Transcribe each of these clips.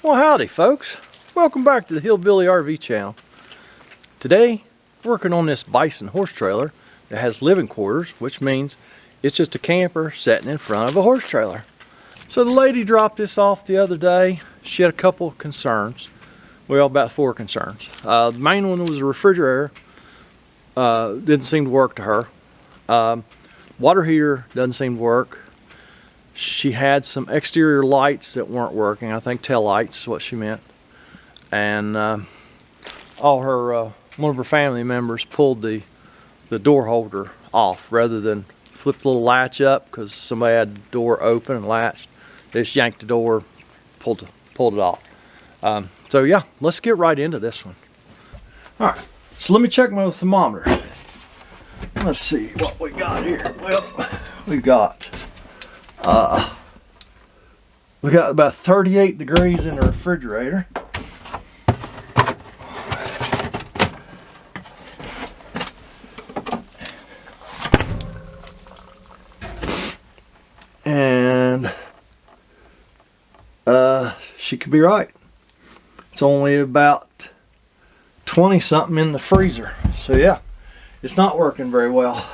Well, howdy folks. Welcome back to the Hillbilly RV channel. Today, working on this Bison horse trailer that has living quarters, which means it's just a camper sitting in front of a horse trailer. So the lady dropped this off the other day. She had a couple of concerns. Well, about 4 concerns. The main one was the refrigerator. Didn't seem to work to her. Water heater doesn't seem to work. She had some exterior lights that weren't working. I think tail lights is what she meant. And all her one of her family members pulled the door holder off rather than flip the little latch up because somebody had the door open and latched. They just yanked the door, pulled it off. So yeah, let's get right into this one. All right, so let me check my thermometer. Let's see what we got here. Well, we got about 38 degrees in the refrigerator. And she could be right. It's only about 20 something in the freezer. So yeah, it's not working very well.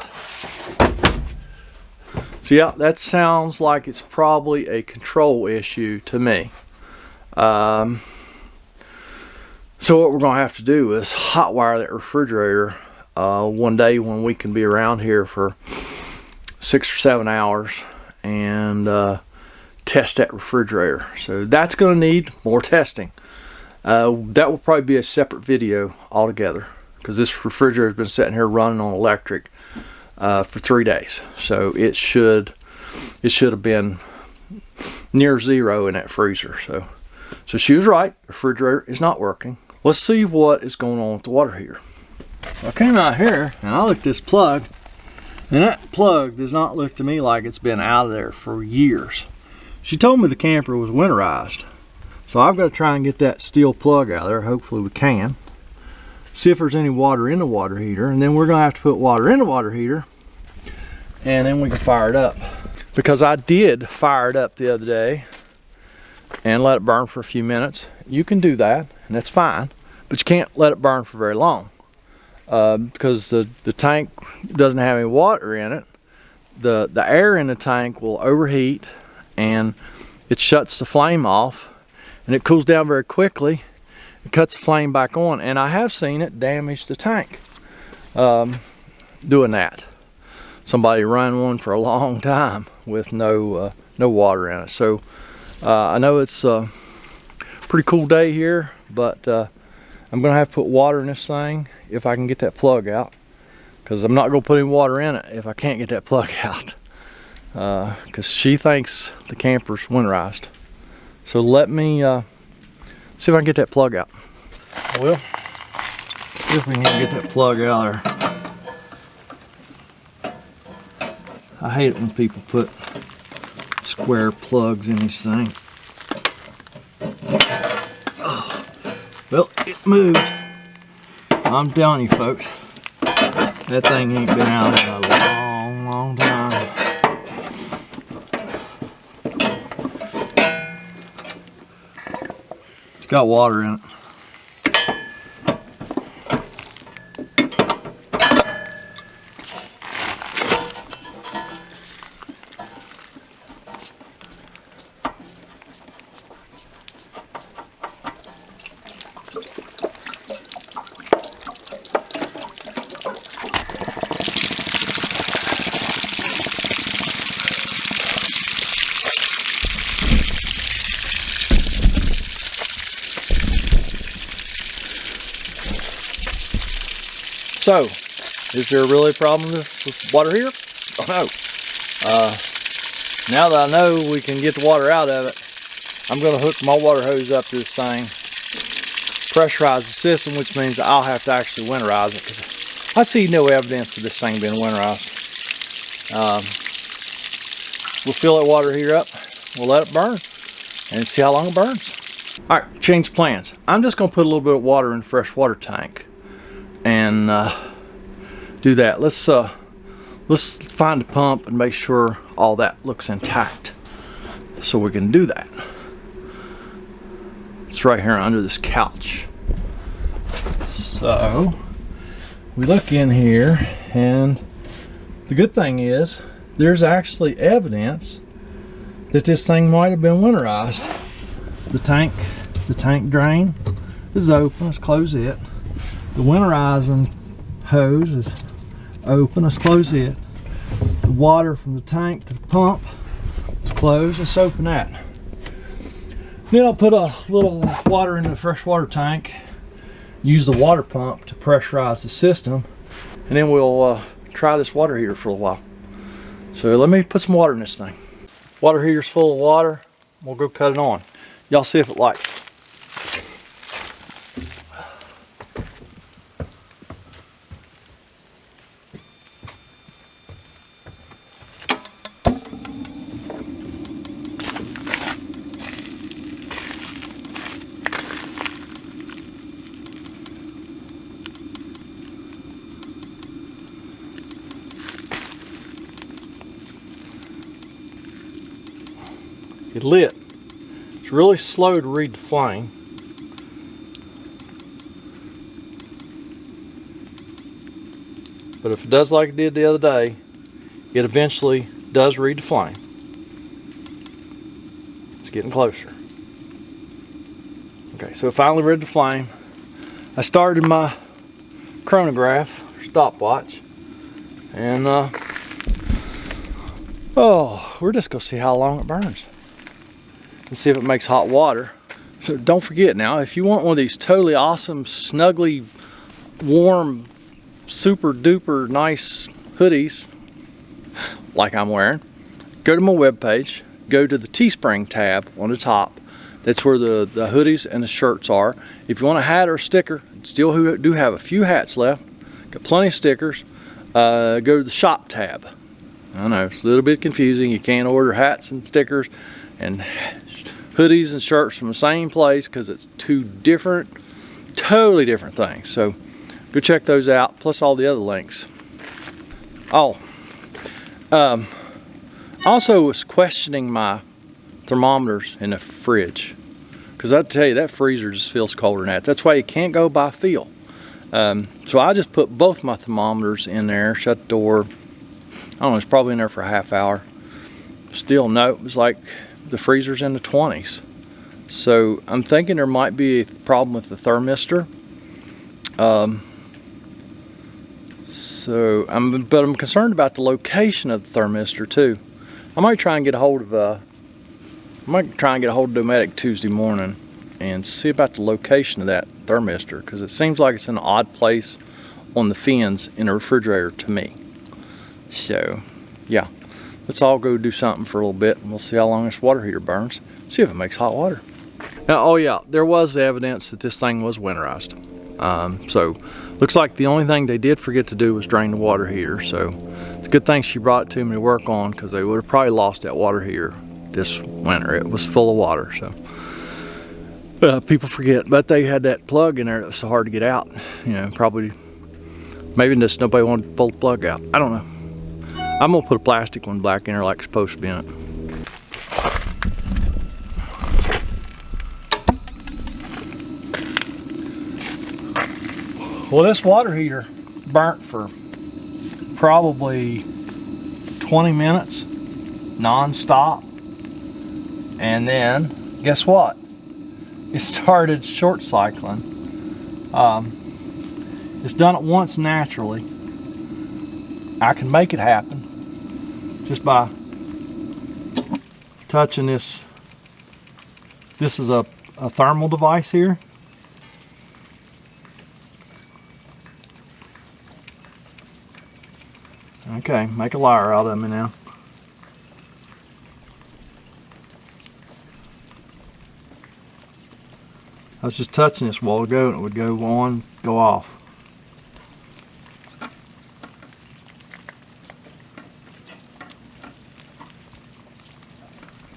So yeah, that sounds like it's probably a control issue to me. So what we're going to have to do is hotwire that refrigerator one day when we can be around here for 6 or 7 hours and test that refrigerator. So that's going to need more testing. That will probably be a separate video altogether because this refrigerator has been sitting here running on electric for 3 days, so it should have been near zero in that freezer. So she was right. The refrigerator is not working. Let's see what is going on with the water heater. So I came out here and I looked at this plug, and that plug does not look to me like it's been out of there for years. She told me the camper was winterized, so I've got to try and get that steel plug out of there. Hopefully we can. See if there's any water in the water heater, and then we're going to have to put water in the water heater, and then we can fire it up. Because I did fire it up the other day and let it burn for a few minutes. You can do that, and that's fine, but you can't let it burn for very long because the tank doesn't have any water in it. The air in the tank will overheat, and it shuts the flame off, and it cools down very quickly. It cuts the flame back on, and I have seen it damage the tank doing that. Somebody ran one for a long time with no water in it. So I know it's a pretty cool day here, but I'm gonna have to put water in this thing if I can get that plug out, because I'm not gonna put any water in it if I can't get that plug out, because she thinks the camper's winterized. So let me see if I can get that plug out. Well, see if we can get that plug out there. I hate it when people put square plugs in this thing. Oh, well, it moved. I'm telling you folks, that thing ain't been out in a long, long time. It's got water in it. So, is there really a problem with water here? Oh no. Now that I know we can get the water out of it, I'm going to hook my water hose up to this thing, pressurize the system, which means I'll have to actually winterize it, because I see no evidence of this thing being winterized. We'll fill that water heater up, we'll let it burn, and see how long it burns. Alright, change plans. I'm just going to put a little bit of water in the fresh water tank and do that. Let's find the pump and make sure all that looks intact so we can do that. It's right here under this couch. So we look in here, and the good thing is there's actually evidence that this thing might have been winterized. The tank drain is open. Let's close it. The winterizing hose is open. Let's close it. The water from the tank to the pump is closed. Let's open that. Then I'll put a little water in the freshwater tank, use the water pump to pressurize the system, and then we'll try this water heater for a while. So let me put some water in this thing. Water heater's full of water. We'll go cut it on. Y'all see if it lights. It lit. It's really slow to read the flame. But if it does like it did the other day, it eventually does read the flame. It's getting closer. Okay, so it finally read the flame. I started my chronograph, stopwatch, and we're just gonna see how long it burns and see if it makes hot water. So don't forget now, if you want one of these totally awesome, snuggly, warm, super duper nice hoodies like I'm wearing, go to my webpage, go to the Teespring tab on the top. That's where the hoodies and the shirts are. If you want a hat or a sticker, still do have a few hats left, got plenty of stickers, go to the shop tab. I know it's a little bit confusing. You can't order hats and stickers and hoodies and shirts from the same place because it's two different, totally different things. So go check those out, plus all the other links. Also was questioning my thermometers in the fridge, because I tell you, that freezer just feels colder than that. That's why you can't go by feel. So I just put both my thermometers in there, shut the door. I don't know, it's probably in there for a half hour. Still, no, it was like the freezer's in the 20s. So I'm thinking there might be a problem with the thermistor. But I'm concerned about the location of the thermistor too. I might try and get a hold of Dometic Tuesday morning and see about the location of that thermistor, because it seems like it's in an odd place on the fins in a refrigerator to me. So yeah, let's all go do something for a little bit and we'll see how long this water heater burns, see if it makes hot water. Now, oh yeah, there was evidence that this thing was winterized. So looks like the only thing they did forget to do was drain the water heater. So it's a good thing she brought it to me to work on, because they would have probably lost that water heater this winter. It was full of water. So people forget, but they had that plug in there that was so hard to get out. You know, probably, maybe just nobody wanted to pull the plug out. I don't know. I'm gonna put a plastic one back in there like it's supposed to be in it. Well, this water heater burnt for probably 20 minutes non-stop, and then guess what? It started short cycling. It's done it once naturally. I can make it happen just by touching this. This is a thermal device here. Okay, make a liar out of me now. I was just touching this a while ago and it would go on, go off.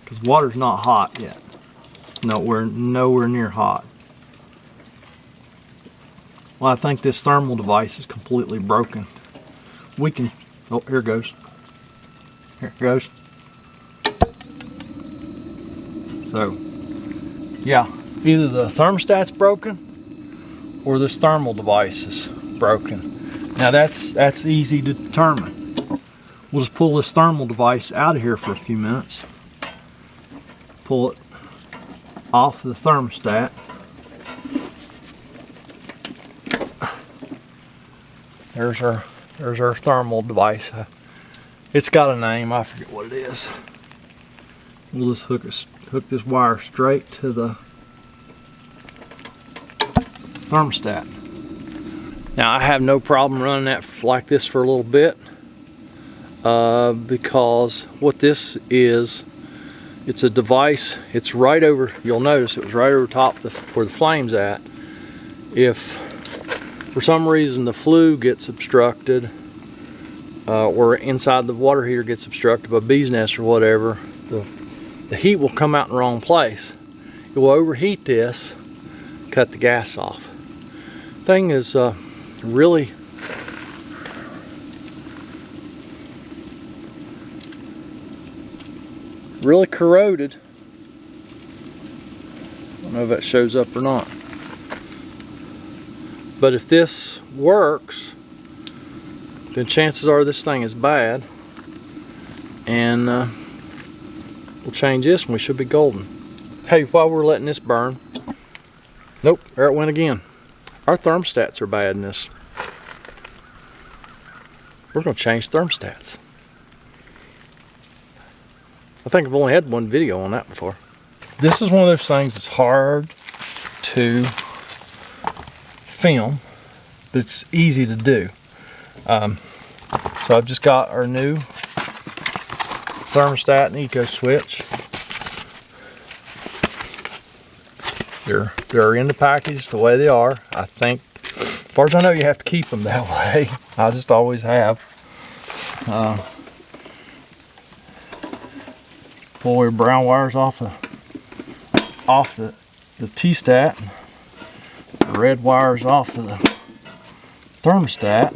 Because water's not hot yet. No, we're nowhere near hot. Well, I think this thermal device is completely broken. We can, oh, here it goes. Here it goes. So, yeah, Either the thermostat's broken or this thermal device is broken. Now that's easy to determine. We'll just pull this thermal device out of here for a few minutes. Pull it off the thermostat. There's our thermal device. It's got a name, I forget what it is. We'll just hook this wire straight to the thermostat. Now I have no problem running that like this for a little bit because what this is, it's a device. It's right over, you'll notice it was right over top where the flame's at. If for some reason the flue gets obstructed or inside the water heater gets obstructed by bee's nest or whatever, the heat will come out in the wrong place. It will overheat this, cut the gas off. Thing is really corroded. I don't know if that shows up or not. But if this works, then chances are this thing is bad, and we'll change this and we should be golden. Hey, while we're letting this burn, nope, there it went again. Our thermostats are bad in this. We're going to change thermostats. I think I've only had one video on that before. This is one of those things that's hard to film, but it's easy to do. So I've just got our new thermostat and eco switch. They're in the package the way they are. I think, as far as I know, you have to keep them that way. I just always have. Pull your brown wires off the T-stat. The red wires off of the thermostat.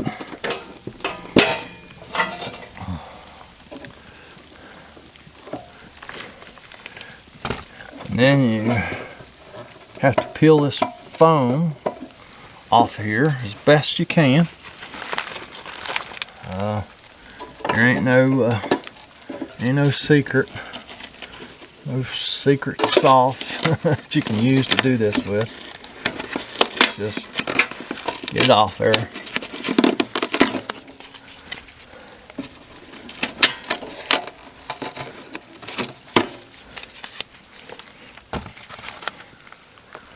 And then you have to peel this foam off here as best you can. There ain't no secret sauce that you can use to do this with. Just get it off there.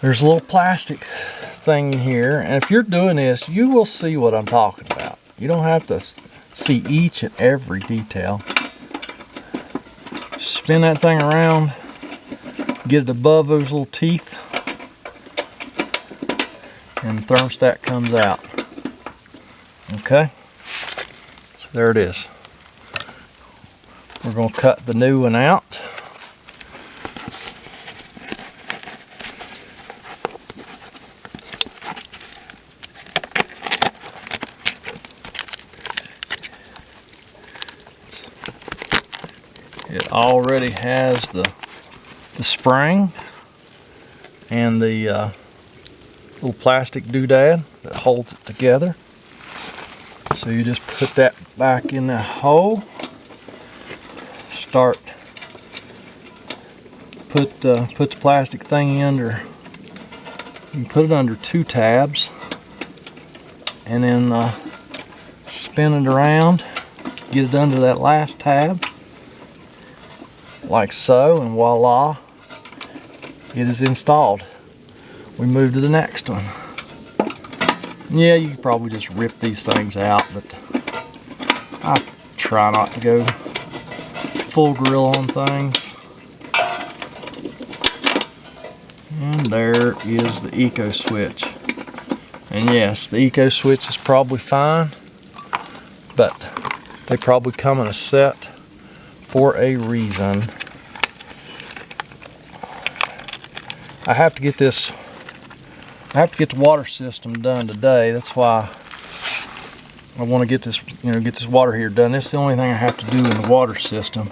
There's a little plastic thing here, and if you're doing this, you will see what I'm talking about. You don't have to see each and every detail. Spin that thing around, get it above those little teeth, and the thermostat comes out. Okay, so there it is. We're going to cut the new one out. It already has the spring and the little plastic doodad that holds it together. So you just put that back in the hole. Put the plastic thing under. You can put it under 2 tabs, and then spin it around. Get it under that last tab, like so, and voila, it is installed. We move to the next one. Yeah, you could probably just rip these things out, but I try not to go full grill on things. And there is the eco switch. And yes, the eco switch is probably fine, but they probably come in a set for a reason. I have to get the water system done today. That's why I want to get this, get this water here done. This is the only thing I have to do in the water system,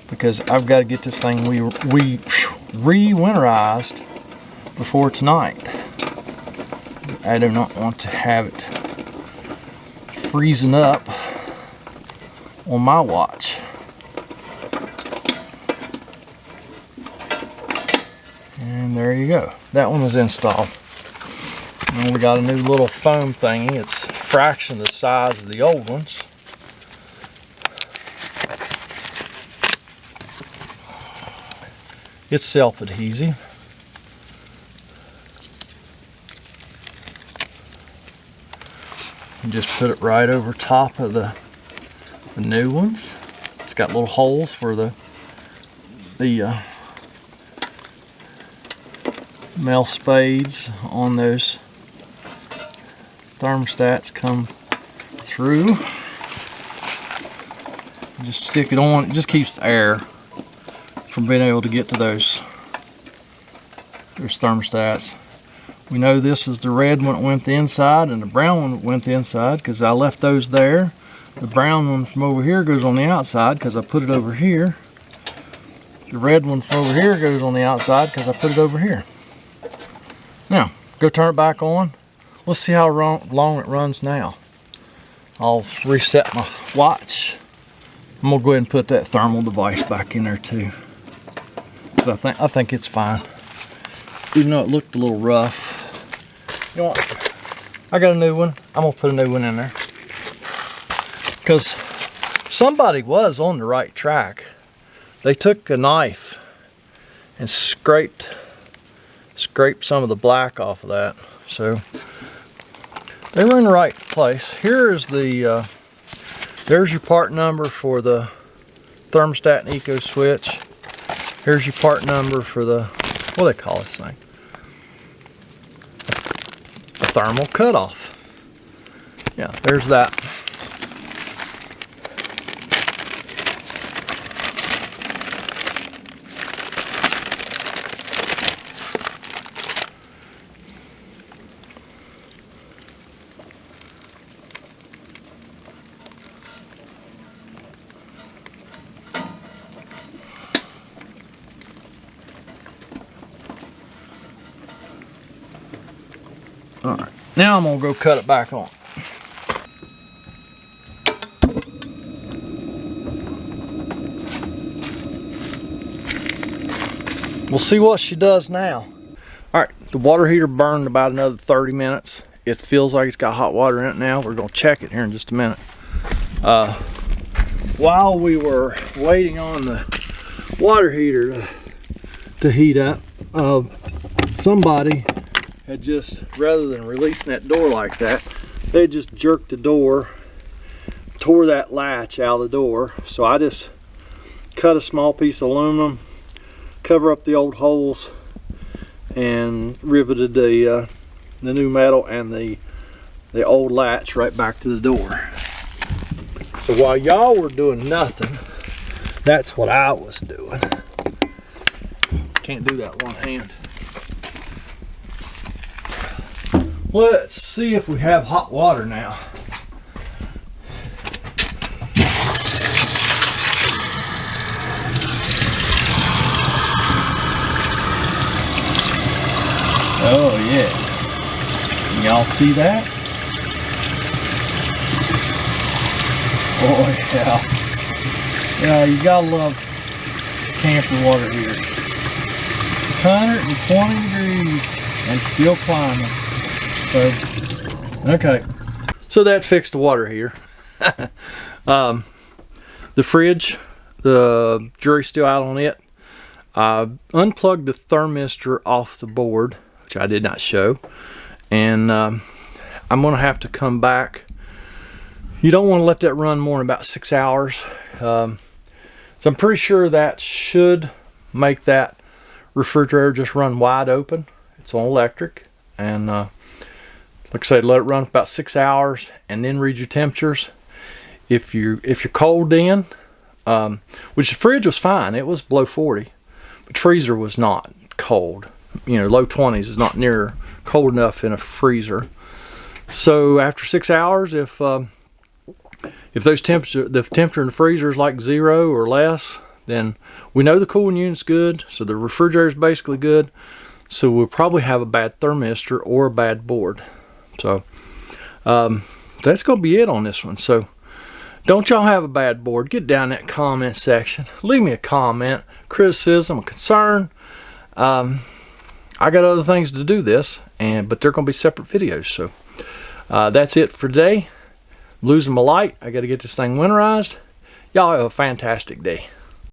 because I've got to get this thing re-winterized before tonight. I do not want to have it freezing up on my watch. And there you go. That one was installed. And we got a new little foam thingy. It's a fraction of the size of the old ones. It's self-adhesive. And just put it right over top of the new ones. It's got little holes for the male spades on those thermostats come through. Just stick it on. It just keeps the air from being able to get to those thermostats. We know this is the red one that went the inside and the brown one that went the inside because I left those there. The brown one from over here goes on the outside because I put it over here. The red one from over here goes on the outside because I put it over here. Now, go turn it back on. Let's see how long it runs now. I'll reset my watch. I'm gonna go ahead and put that thermal device back in there too. Because I think it's fine. Even though it looked a little rough. You know what? I got a new one. I'm gonna put a new one in there. Because somebody was on the right track. They took a knife and scraped some of the black off of that. So they were in the right place. Here's the there's your part number for the thermostat and eco switch. Here's your part number for the, what do they call this thing? A thermal cutoff. Yeah, there's that. All right, now I'm gonna go cut it back on. We'll see what she does now. All right, the water heater burned about another 30 minutes. It feels like it's got hot water in it now. We're gonna check it here in just a minute. While we were waiting on the water heater to heat up, somebody had just, rather than releasing that door like that, they just jerked the door, tore that latch out of the door. So I just cut a small piece of aluminum, cover up the old holes, and riveted the new metal and the old latch right back to the door. So while y'all were doing nothing, that's what I was doing. Can't do that one hand. Let's see if we have hot water now. Oh yeah. Y'all see that? Oh yeah. Yeah, you gotta love camper water here. 120 degrees and still climbing. So, okay. So that fixed the water heater. The fridge, the jury's still out on it. I unplugged the thermistor off the board, which I did not show. And I'm gonna have to come back. You don't want to let that run more than about 6 hours. So I'm pretty sure that should make that refrigerator just run wide open. It's on electric. And like I said, let it run for about 6 hours and then read your temperatures. If you're cold in, which the fridge was fine, it was below 40, but the freezer was not cold. You know, low 20s is not near cold enough in a freezer. So after 6 hours, if the temperature in the freezer is like 0 or less, then we know the cooling unit's good, so the refrigerator is basically good. So we'll probably have a bad thermistor or a bad board. So that's going to be it on this one. So don't y'all have a bad board? Get down in that comment section. Leave me a comment, criticism, a concern. I got other things to do this, but they're going to be separate videos. So that's it for today. I'm losing my light. I got to get this thing winterized. Y'all have a fantastic day.